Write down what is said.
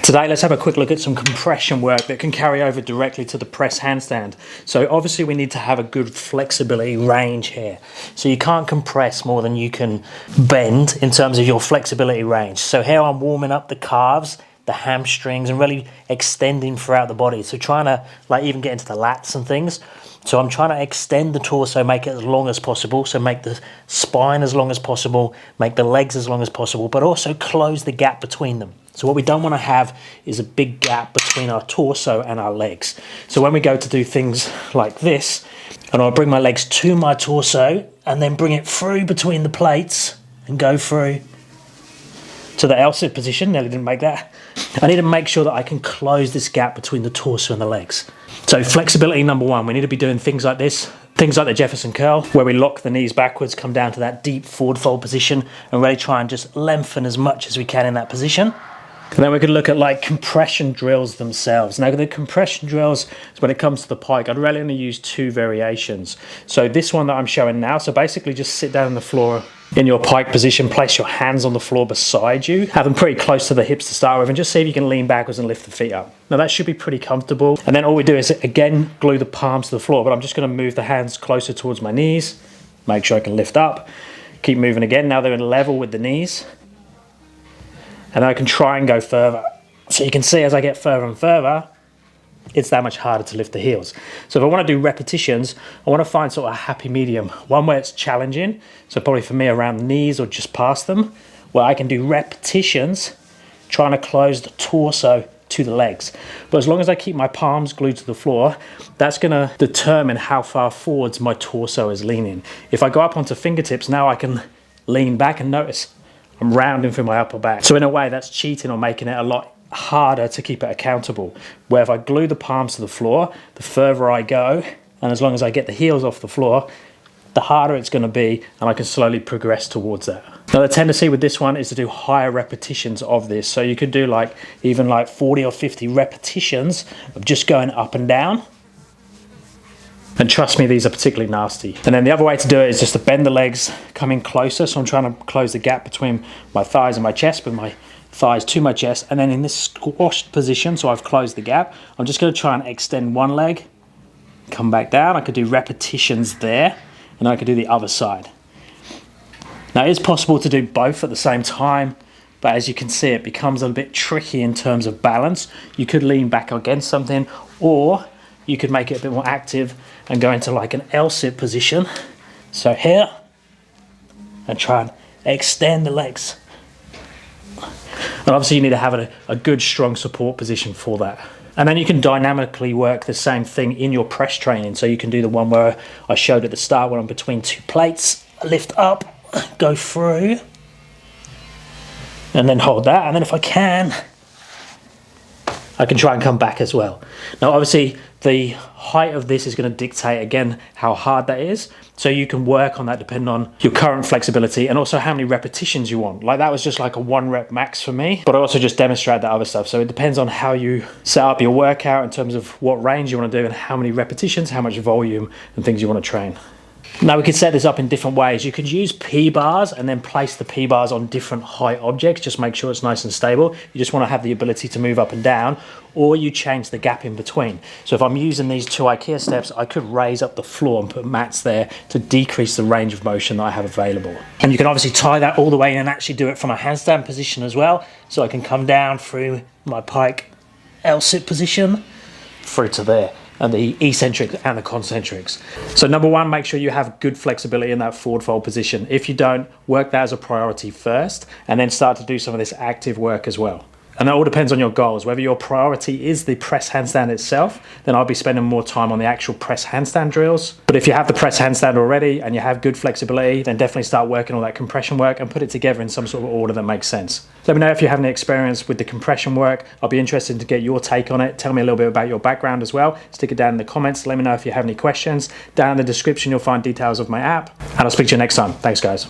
Today, let's have a quick look at some compression work that can carry over directly to the press handstand. So obviously we need to have a good flexibility range here. So you can't compress more than you can bend in terms of your flexibility range. So here I'm warming up the calves, the hamstrings, and really extending throughout the body. So trying to like even get into the lats and things. So I'm trying to extend the torso, make it as long as possible. So make the spine as long as possible, make the legs as long as possible, but also close the gap between them. So what we don't want to have is a big gap between our torso and our legs. So when we go to do things like this, and I'll bring my legs to my torso and then bring it through between the plates and go through to the L-sit position. Nearly didn't make that. I need to make sure that I can close this gap between the torso and the legs. So flexibility number one, we need to be doing things like this, things like the Jefferson curl, where we lock the knees backwards, come down to that deep forward fold position, and really try and just lengthen as much as we can in that position. And then we could look at like compression drills themselves. Now the compression drills, when it comes to the pike, I'd really only use two variations. So this one that I'm showing now, so basically just sit down on the floor in your pike position, place your hands on the floor beside you, have them pretty close to the hips to start with, and just see if you can lean backwards and lift the feet up. Now that should be pretty comfortable. And then all we do is again, glue the palms to the floor, but I'm just gonna move the hands closer towards my knees, make sure I can lift up, keep moving again. Now they're in level with the knees. And I can try and go further. So you can see as I get further and further, it's that much harder to lift the heels. So if I want to do repetitions, I want to find sort of a happy medium. One where it's challenging, so probably for me around the knees or just past them, where I can do repetitions, trying to close the torso to the legs. But as long as I keep my palms glued to the floor, that's going to determine how far forwards my torso is leaning. If I go up onto fingertips, now I can lean back and notice I'm rounding through my upper back. So in a way that's cheating or making it a lot harder to keep it accountable. Where if I glue the palms to the floor, the further I go, and as long as I get the heels off the floor, the harder it's gonna be, and I can slowly progress towards that. Now the tendency with this one is to do higher repetitions of this. So you could do like even like 40 or 50 repetitions of just going up and down. And trust me, these are particularly nasty. And then the other way to do it is just to bend the legs, come in closer. So I'm trying to close the gap between my thighs and my chest, with my thighs to my chest. And then in this squashed position, so I've closed the gap, I'm just gonna try and extend one leg, come back down. I could do repetitions there, and I could do the other side. Now it is possible to do both at the same time, but as you can see, it becomes a bit tricky in terms of balance. You could lean back against something, or you could make it a bit more active and go into like an L-sit position. So here, and try and extend the legs. And obviously you need to have a good, strong support position for that. And then you can dynamically work the same thing in your press training. So you can do the one where I showed at the start, where I'm between two plates, lift up, go through, and then hold that. And then if I can try and come back as well. Now obviously the height of this is going to dictate again how hard that is. So you can work on that depending on your current flexibility and also how many repetitions you want. Like that was just like a 1 rep max for me, but I also just demonstrated that other stuff. So it depends on how you set up your workout in terms of what range you want to do and how many repetitions, how much volume and things you want to train. Now we could set this up in different ways. You could use P-bars and then place the P-bars on different height objects. Just make sure it's nice and stable. You just want to have the ability to move up and down, or you change the gap in between. So if I'm using these 2 IKEA steps, I could raise up the floor and put mats there to decrease the range of motion that I have available. And you can obviously tie that all the way in and actually do it from a handstand position as well. So I can come down through my pike L-sit position through to there, and the eccentrics and the concentrics. So number one, make sure you have good flexibility in that forward fold position. If you don't, work that as a priority first, and then start to do some of this active work as well. And that all depends on your goals. Whether your priority is the press handstand itself, then I'll be spending more time on the actual press handstand drills. But if you have the press handstand already and you have good flexibility, then definitely start working on that compression work and put it together in some sort of order that makes sense. Let me know if you have any experience with the compression work. I'll be interested to get your take on it. Tell me a little bit about your background as well. Stick it down in the comments. Let me know if you have any questions. Down in the description, you'll find details of my app. And I'll speak to you next time. Thanks, guys.